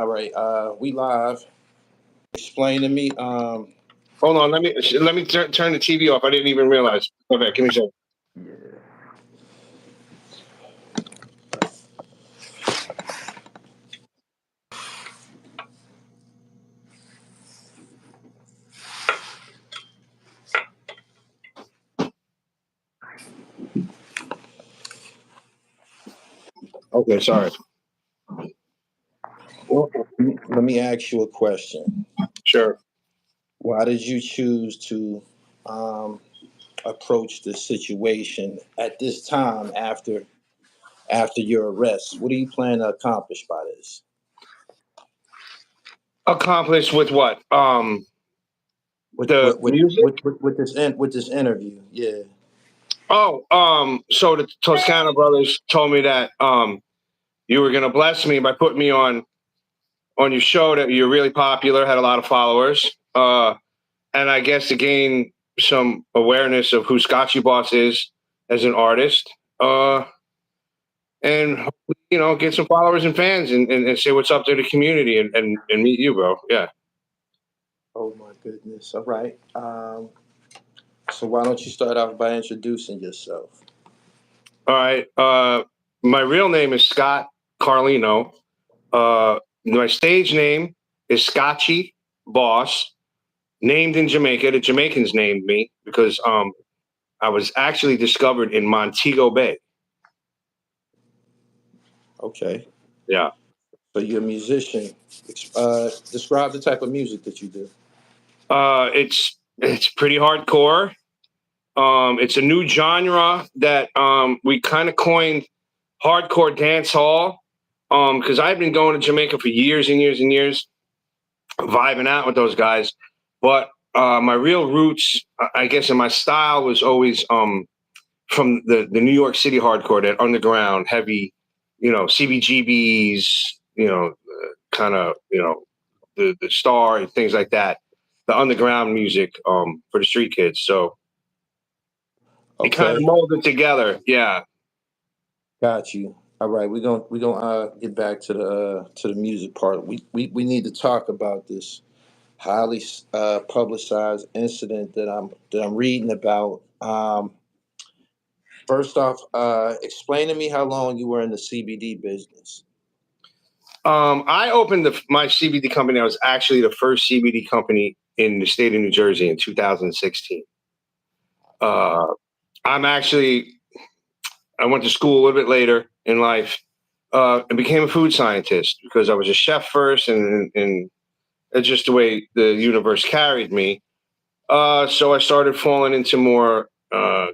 All right, we live. Explain to me. Hold on, let me turn the TV off. I didn't even realize. Okay, give me a second. Yeah. Okay, sorry. Well, let me ask you a question. Sure. Why did you choose to approach this situation at this time after your arrest? What do you plan to accomplish by this? Accomplish with what? With The with with, music? with this interview, yeah. Oh, so the Toscana brothers told me that you were gonna bless me by putting me on your show, that you're really popular, had a lot of followers. And I guess to gain some awareness of who Scotchy Boss is as an artist. And get some followers and fans and say what's up to the community and meet you, bro. Yeah. Oh my goodness. All right. So why don't you start off by introducing yourself? All right. My real name is Scott Carlino. My stage name is Scotchy Boss, named in Jamaica. The Jamaicans named me because I was actually discovered in Montego Bay. Okay. Yeah. So you're a musician. Describe the type of music that you do. It's pretty hardcore. It's a new genre that we kind of coined hardcore dance hall. Because I've been going to Jamaica for years and years and years, vibing out with those guys. But my real roots, I guess, in my style was always from the New York City hardcore, that underground, heavy, CBGBs, kind of, the Star and things like that, the underground music for the street kids. So it kind of Okay. molded together. Yeah. Got you. All right, we're gonna get back to the music part. We need to talk about this highly publicized incident that I'm reading about. First off, explain to me how long you were in the CBD business. I opened my CBD company. I was actually the first CBD company in the state of New Jersey in 2016. I'm actually, I went to school a little bit later in life and became a food scientist because I was a chef first, and it's just the way the universe carried me. So I started falling into more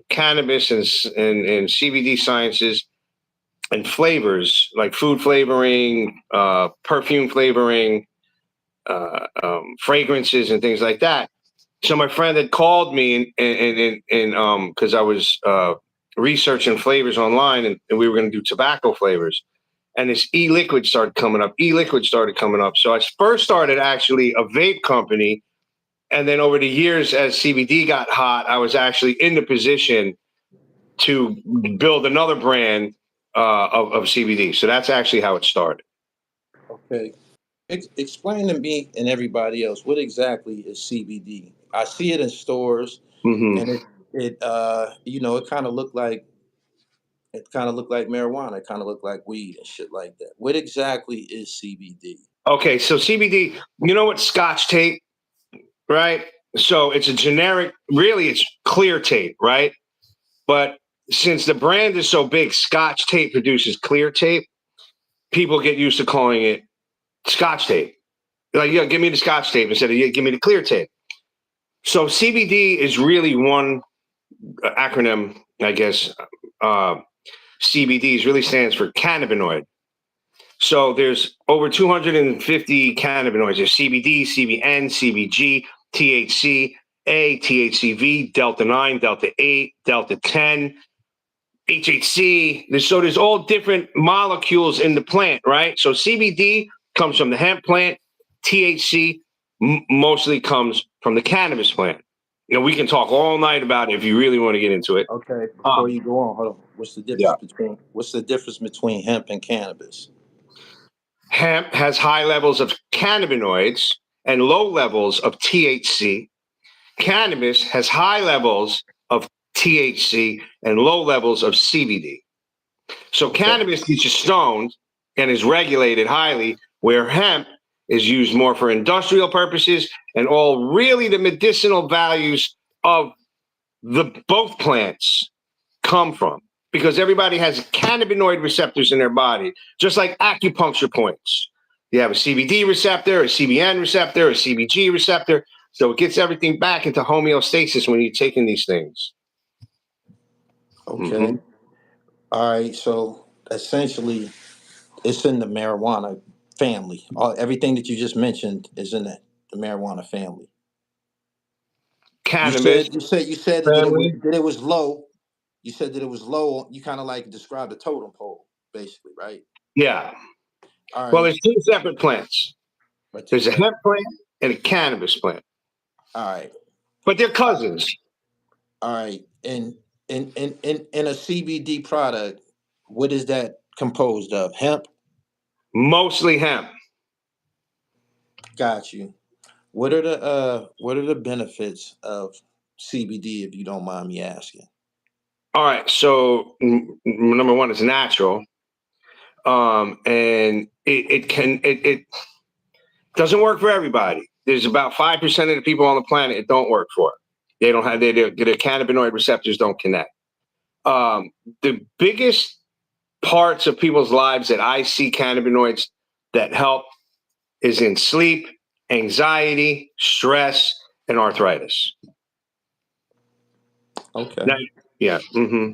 cannabis and CBD sciences and flavors, like food flavoring, perfume flavoring, fragrances and things like that. So my friend had called me and because I was researching flavors online, and we were going to do tobacco flavors. And this e-liquid started coming up. E-liquid started coming up. So I first started actually a vape company. And then over the years, as CBD got hot, I was actually in the position to build another brand of CBD. So that's actually how it started. Okay. Explain to me and everybody else what exactly is CBD. I see it in stores, Mm-hmm. and it kind of looked like marijuana. It kind of looked like weed and shit like that. What exactly is CBD? Okay, so CBD, you know what Scotch tape, right? So it's a generic, really, it's clear tape, right? But since the brand is so big, Scotch tape produces clear tape. People get used to calling it Scotch tape. They're like, yeah, give me the Scotch tape instead of, yeah, give me the clear tape. So CBD is really one acronym, I guess. CBD really stands for cannabinoid. So there's over 250 cannabinoids. There's CBD, CBN, CBG, THC, THCV, Delta 9, Delta 8, Delta 10, HHC. There's all different molecules in the plant, right? So CBD comes from the hemp plant. THC mostly comes from the cannabis plant. We can talk all night about it if you really want to get into it. Okay, before you go on, hold on. What's the difference Yeah. between hemp and cannabis? Hemp has high levels of cannabinoids and low levels of THC. Cannabis has high levels of THC and low levels of CBD. So cannabis gets you stoned and is regulated highly, where hemp is used more for industrial purposes and all really the medicinal values of the both plants come from. Because everybody has cannabinoid receptors in their body, just like acupuncture points. You have a CBD receptor, a CBN receptor, a CBG receptor. So it gets everything back into homeostasis when you're taking these things. Okay. Mm-hmm. All right. So essentially, it's in the marijuana family. Everything that you just mentioned is in the marijuana family. Cannabis. You said that it was low. You said that it was low. You kind of like described the totem pole, basically, right? Yeah. All right. Well, there's two separate plants. There's a hemp plant and a cannabis plant. All right. But they're cousins. All right. And in a CBD product, what is that composed of? Hemp? Mostly hemp. Got you. What are the benefits of CBD, if you don't mind me asking? All right. So number one, it's natural. And it doesn't work for everybody. There's about 5% of the people on the planet it don't work for. They don't have their cannabinoid receptors don't connect. The biggest parts of people's lives that I see cannabinoids that help is in sleep, anxiety, stress, and arthritis. Okay. Now, yeah. Mm-hmm.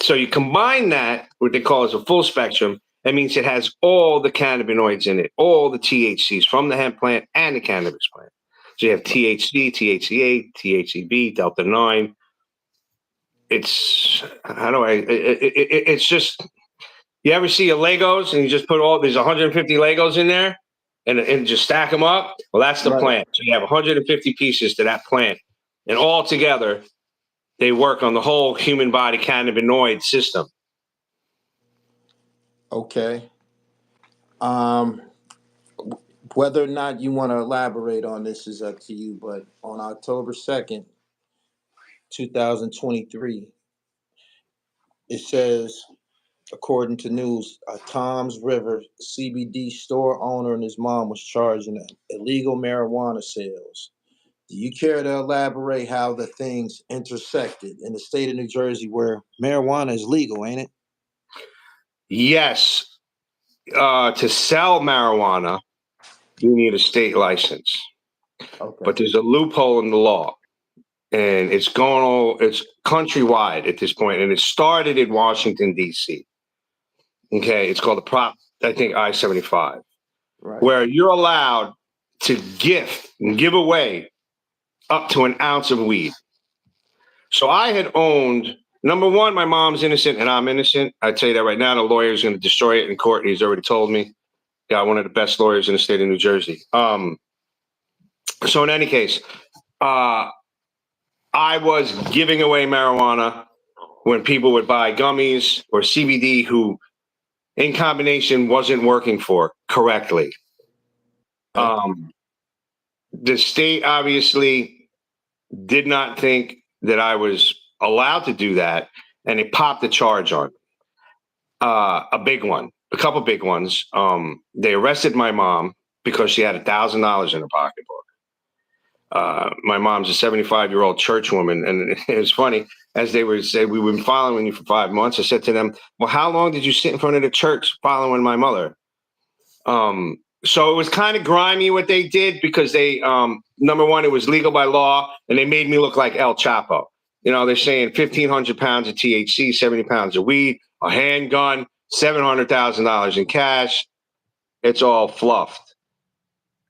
So you combine that, what they call as a full spectrum. That means it has all the cannabinoids in it, all the THCs from the hemp plant and the cannabis plant. So you have THC, THCA, THCB, Delta 9. It's, it's just, you ever see a Legos and you just put there's 150 Legos in there and just stack them up? Well, that's the plant. So you have 150 pieces to that plant. And all together, they work on the whole human body cannabinoid system. Okay. Whether or not you want to elaborate on this is up to you, but on October 2nd, 2023, it says, according to news, a Toms River CBD store owner and his mom was charged in illegal marijuana sales. Do you care to elaborate how the things intersected in the state of New Jersey where marijuana is legal, ain't it? Yes. To sell marijuana, you need a state license. Okay. But there's a loophole in the law. And it's countrywide at this point. And it started in Washington, D.C. Okay. It's called I-75. Right. Where you're allowed to give away up to an ounce of weed. So I had owned, number one, my mom's innocent and I'm innocent. I'd say that right now. The lawyer's going to destroy it in court. He's already told me. Got one of the best lawyers in the state of New Jersey. So in any case, I was giving away marijuana when people would buy gummies or CBD who in combination wasn't working correctly. The state obviously did not think that I was allowed to do that, and they popped the charge on a big one, a couple big ones. They arrested my mom because she had $1,000 in her pocketbook. My mom's a 75-year-old church woman, and it was funny, as they would say, we've been following you for 5 months. I said to them, well, how long did you sit in front of the church following my mother? So it was kind of grimy what they did because they, number one, it was legal by law, and they made me look like El Chapo. You know, they're saying 1,500 pounds of THC, 70 pounds of weed, a handgun, $700,000 in cash. It's all fluffed.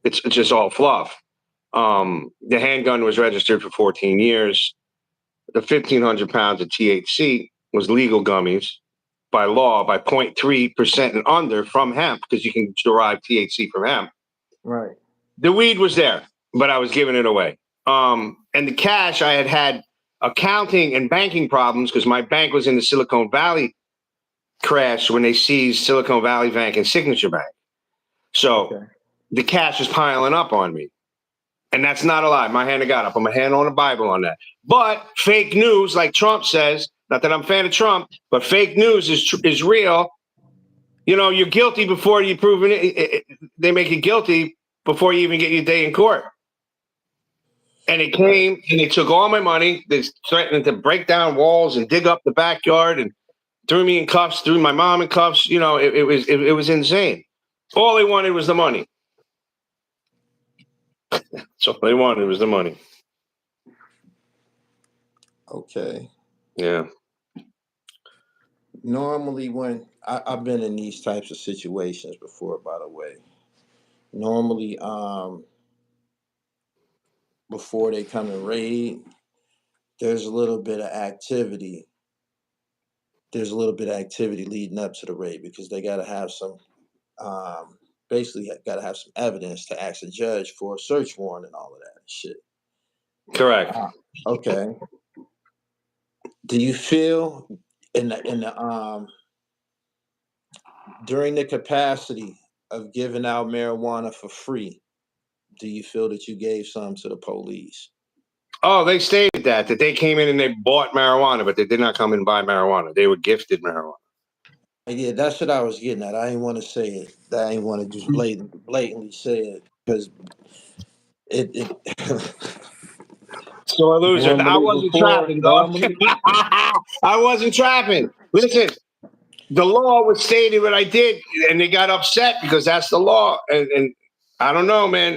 It's just all fluff. The handgun was registered for 14 years. The 1,500 pounds of THC was legal gummies by law, by 0.3% and under from hemp, because you can derive THC from hemp. Right. The weed was there, but I was giving it away. And the cash, I had accounting and banking problems because my bank was in the Silicon Valley crash when they seized Silicon Valley Bank and Signature Bank. So the cash was piling up on me. And that's not a lie. My hand to God. I put my hand on the Bible on that. But fake news, like Trump says, not that I'm a fan of Trump, but fake news is real. You know, you're guilty before you prove it. They make you guilty before you even get your day in court. And it came and they took all my money. They threatened to break down walls and dig up the backyard and threw me in cuffs, threw my mom in cuffs. You know, it was insane. All they wanted was the money. So all they wanted was the money. Okay. Yeah. Normally, when I've been in these types of situations before, by the way. Normally, before they come and raid, there's a little bit of activity. There's a little bit of activity leading up to the raid because they got to have some, basically, got to have some evidence to ask a judge for a search warrant and all of that shit. Correct. Okay. Do you feel in the during the capacity of giving out marijuana for free, do you feel that you gave some to the police? Oh, they stated that they came in and they bought marijuana, but they did not come and buy marijuana. They were gifted marijuana. Yeah, that's what I was getting at. I didn't want to say it. I didn't want to just blatantly say it because it So I loser. I wasn't trapping, dog. I wasn't trapping. Listen, the law was stated what I did, and they got upset because that's the law. And I don't know, man.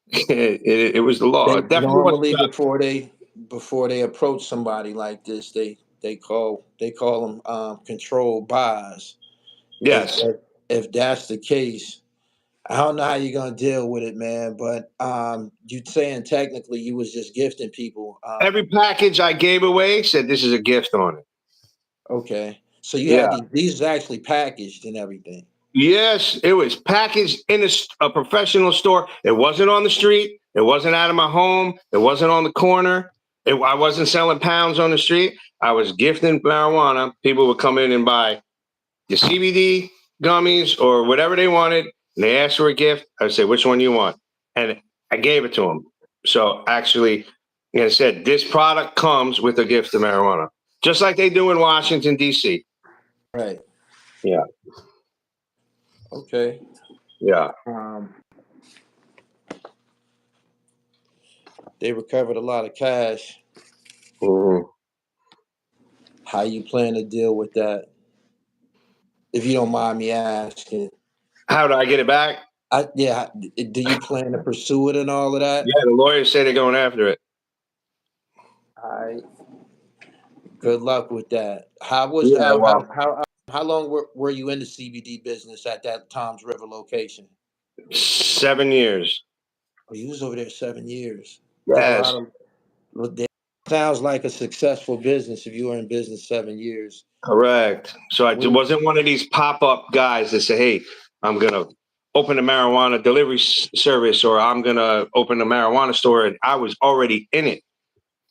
It was the law. It definitely normally wasn't before they approach somebody like this, they call them controlled buys. Yes. If that's the case, I don't know how you're gonna deal with it, man. But you saying technically you was just gifting people. Every package I gave away said this is a gift on it. Okay, so you Yeah. had these actually packaged and everything. Yes, it was packaged in a professional store. It wasn't on the street. It wasn't out of my home. It wasn't on the corner. I wasn't selling pounds on the street. I was gifting marijuana. People would come in and buy the CBD gummies or whatever they wanted. And they asked for a gift. I would say, which one do you want? And I gave it to them. So actually, like I said, this product comes with a gift of marijuana, just like they do in Washington, D.C. Right. Yeah. Okay. Yeah. They recovered a lot of cash. Mm-hmm. How you plan to deal with that? If you don't mind me asking. How do I get it back? Yeah. Do you plan to pursue it and all of that? Yeah, the lawyers say they're going after it. All right. Good luck with that. How long were you in the CBD business at that Toms River location? 7 years. Oh, you was over there 7 years. There's a Yes. lot of. Sounds like a successful business if you were in business 7 years. Correct. So I wasn't one of these pop-up guys that say, hey, I'm going to open a marijuana delivery service or I'm going to open a marijuana store. And I was already in it.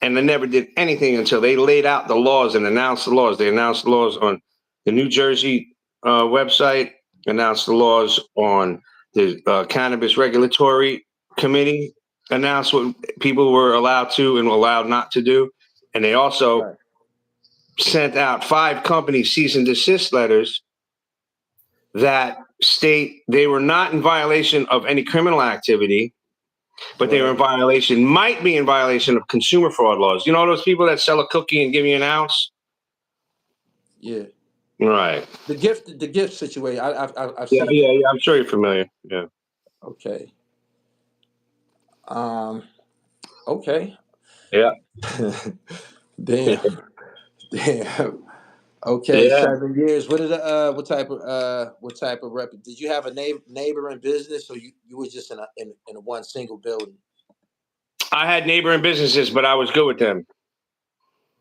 And I never did anything until they laid out the laws and announced the laws. They announced the laws on the New Jersey website, announced the laws on the Cannabis Regulatory Committee, announced what people were allowed to and allowed not to do. And they also sent out 5 companies cease and desist letters that state they were not in violation of any criminal activity, but they were in violation, might be in violation of consumer fraud laws. You know those people that sell a cookie and give you an ounce? Yeah. Right. The gift situation. I've Yeah, seen. yeah. I'm sure you're familiar. Yeah. Okay. Okay. Yeah. Damn. Damn. Okay, Yeah. 7 years. What type of rep? Did you have a neighboring business, or you were just in a one single building? I had neighboring businesses, but I was good with them.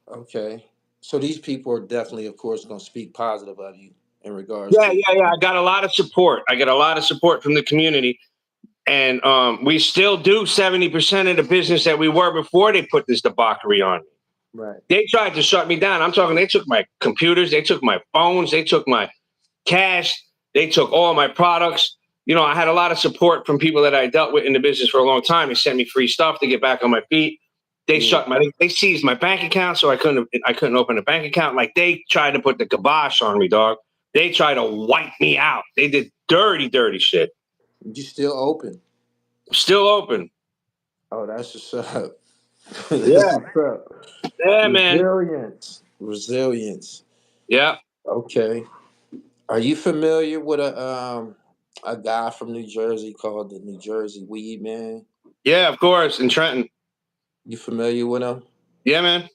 Okay, so these people are definitely, of course, going to speak positive of you in regards Yeah, to. yeah, yeah. I got a lot of support. I get a lot of support from the community. And we still do 70% of the business that we were before they put this debauchery on. Right. They tried to shut me down. I'm talking, they took my computers, they took my phones, they took my cash, they took all my products. you know, I had a lot of support from people that I dealt with in the business for a long time. They sent me free stuff to get back on my feet. They they seized my bank account, so I couldn't open a bank account. Like, they tried to put the kibosh on me, dog. They tried to wipe me out. They did dirty, dirty shit. You still open? Still open. Oh, that's what's up. Yeah. That's what's up. Yeah, man. Resilience. Yeah. Okay. Are you familiar with a guy from New Jersey called the New Jersey Weed Man? Yeah, of course. In Trenton. You familiar with him? Yeah, man.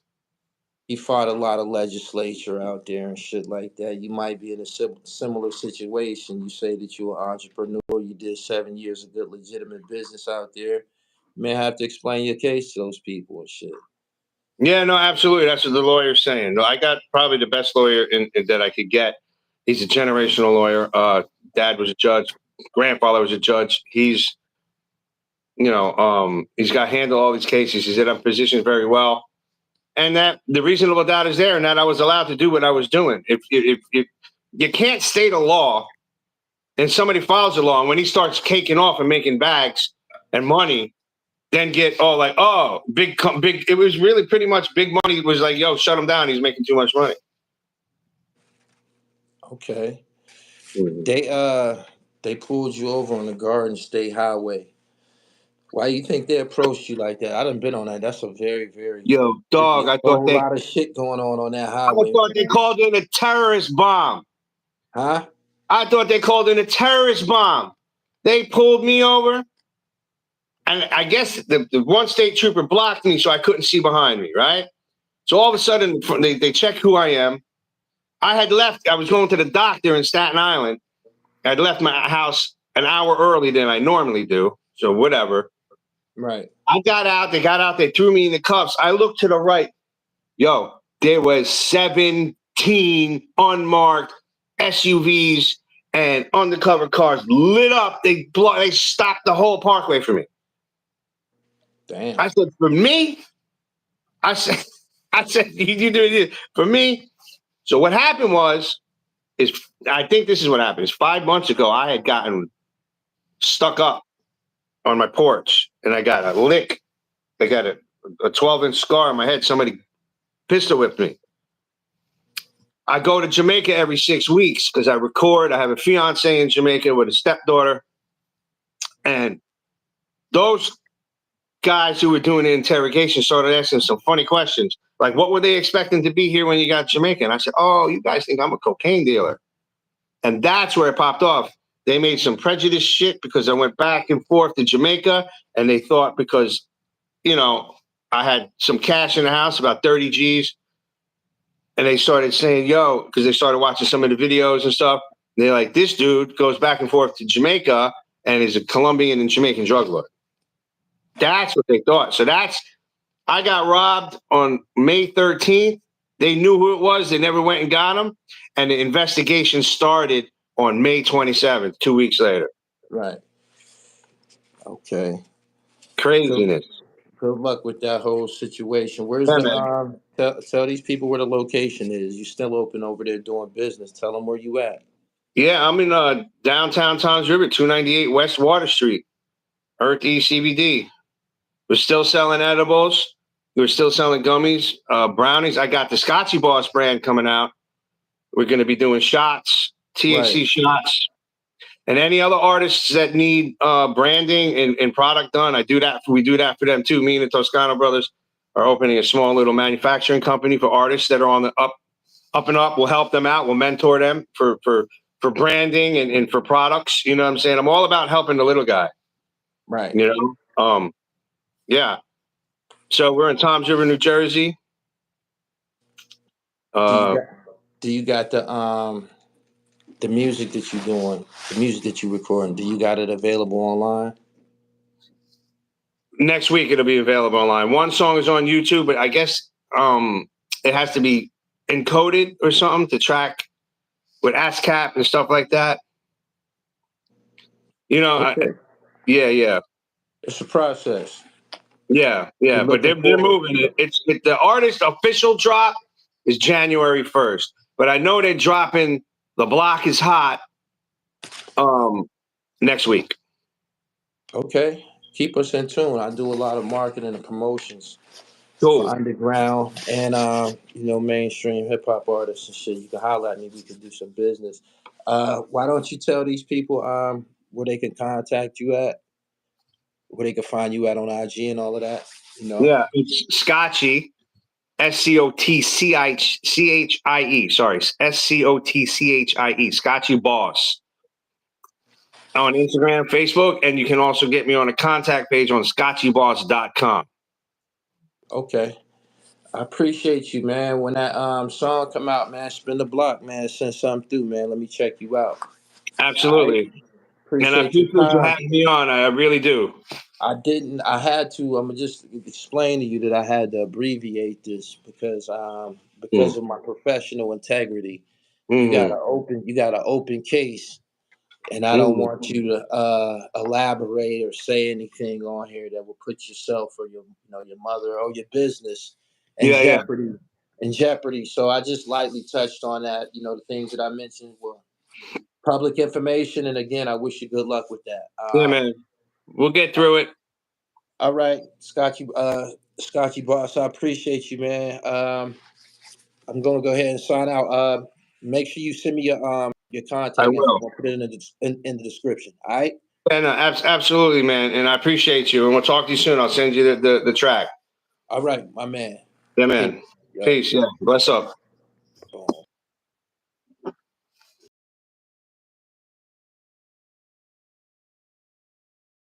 He fought a lot of legislature out there and shit like that. You might be in a similar situation. You say that you're an entrepreneur. You did 7 years of good, legitimate business out there. You may have to explain your case to those people and shit. Yeah, no, absolutely. That's what the lawyer's saying. No, I got probably the best lawyer that I could get. He's a generational lawyer. Dad was a judge. Grandfather was a judge. He's, you know, he's got handled all these cases. He's in a position very well. And that the reasonable doubt is there, and that I was allowed to do what I was doing. If you can't state a law and somebody follows the law, and when he starts caking off and making bags and money, then get all like, oh, big. It was really pretty much big money. It was like, yo, shut him down. He's making too much money. Okay. They pulled you over on the Garden State Highway. Why you think they approached you like that? I done been on that. That's a very, very Dog. a whole lot of shit going on that highway. I thought they called in a terrorist bomb. Huh? I thought they called in a terrorist bomb. They pulled me over, and I guess the one state trooper blocked me, so I couldn't see behind me. Right. So all of a sudden, they check who I am. I had left. I was going to the doctor in Staten Island. I'd left my house an hour early than I normally do. So whatever. Right. I got out. They got out. They threw me in the cuffs. I looked to the right. Yo, there was 17 unmarked SUVs and undercover cars lit up. They stopped the whole parkway for me. Damn. I said, for me? I said, you do it for me? So what happened is I think this is what happened. Is 5 months ago, I had gotten stuck up on my porch, and I got a lick. I got a 12-inch scar on my head. Somebody pistol whipped me. I go to Jamaica every 6 weeks because I record. I have a fiance in Jamaica with a stepdaughter. And those guys who were doing the interrogation started asking some funny questions. Like, what were they expecting to be here when you got Jamaica? And I said, oh, you guys think I'm a cocaine dealer. And that's where it popped off. They made some prejudice shit because I went back and forth to Jamaica, and they thought because, you know, I had some cash in the house, about 30 G's, and they started saying, yo, because they started watching some of the videos and stuff. They're like, this dude goes back and forth to Jamaica and is a Colombian and Jamaican drug lord. That's what they thought. So I got robbed on May 13th. They knew who it was. They never went and got him. And the investigation started on May 27th, 2 weeks later. Right. Okay. Craziness. Good luck with that whole situation. Where's tell these people where the location is. You still open over there doing business. Tell them where you at. Yeah, I'm in downtown Toms River, 298 West Water Street, Earth East CBD. We're still selling edibles. We're still selling gummies, brownies. I got the Scotchy Boss brand coming out. We're going to be doing shots, THC shots. And any other artists that need branding and product done, I do that. We do that for them too. Me and the Toscano brothers are opening a small little manufacturing company for artists that are on the up and up. We'll help them out. We'll mentor them for branding and for products. You know what I'm saying? I'm all about helping the little guy. Right. You know? Yeah. So we're in Toms River, New Jersey. Do you got the music that you're doing, the music that you're recording, do you got it available online? Next week it'll be available online. One song is on YouTube, but I guess it has to be encoded or something to track with ASCAP and stuff like that. You know, okay. Yeah. It's a process. Yeah, but they're moving it. It's the artist official drop is January 1st, but I know they're dropping The Block is Hot next week. Okay. Keep us in tune. I do a lot of marketing and promotions for Cool. underground and mainstream hip hop artists and shit. You can holler at me. We can do some business. Why don't you tell these people where they can contact you at, where they can find you at on IG and all of that? Yeah, it's Scotchie, SCOTCHIE. Sorry, SCOTCHIE. Scotchie Boss on Instagram, Facebook, and you can also get me on a contact page on scotchieboss.com. Okay. I appreciate you, man. When that song come out, man, spin the block, man. Send something through, man. Let me check you out. All right. Absolutely. And I Appreciate your appreciate you time. having me on. I really do. I didn't. I had to. I'm gonna just explain to you that I had to abbreviate this because Mm. of my professional integrity. You got Mm. an open. You got an open case, and I don't Mm. want you to elaborate or say anything on here that will put yourself or your mother or your business in Yeah, yeah. jeopardy. In jeopardy. So I just lightly touched on that. The things that I mentioned were public information, and again, I wish you good luck with that. Yeah, man. We'll get through it. All right, Scotchy Boss, I appreciate you, man. I'm gonna go ahead and sign out. Make sure you send me your I contact info. will. I'll put it in the description. All right. Yeah, no, absolutely, man. And I appreciate you. And we'll talk to you soon. I'll send you the track. All right, my man. Yeah, Peace. man. Yo. Peace. Yeah. Bless up.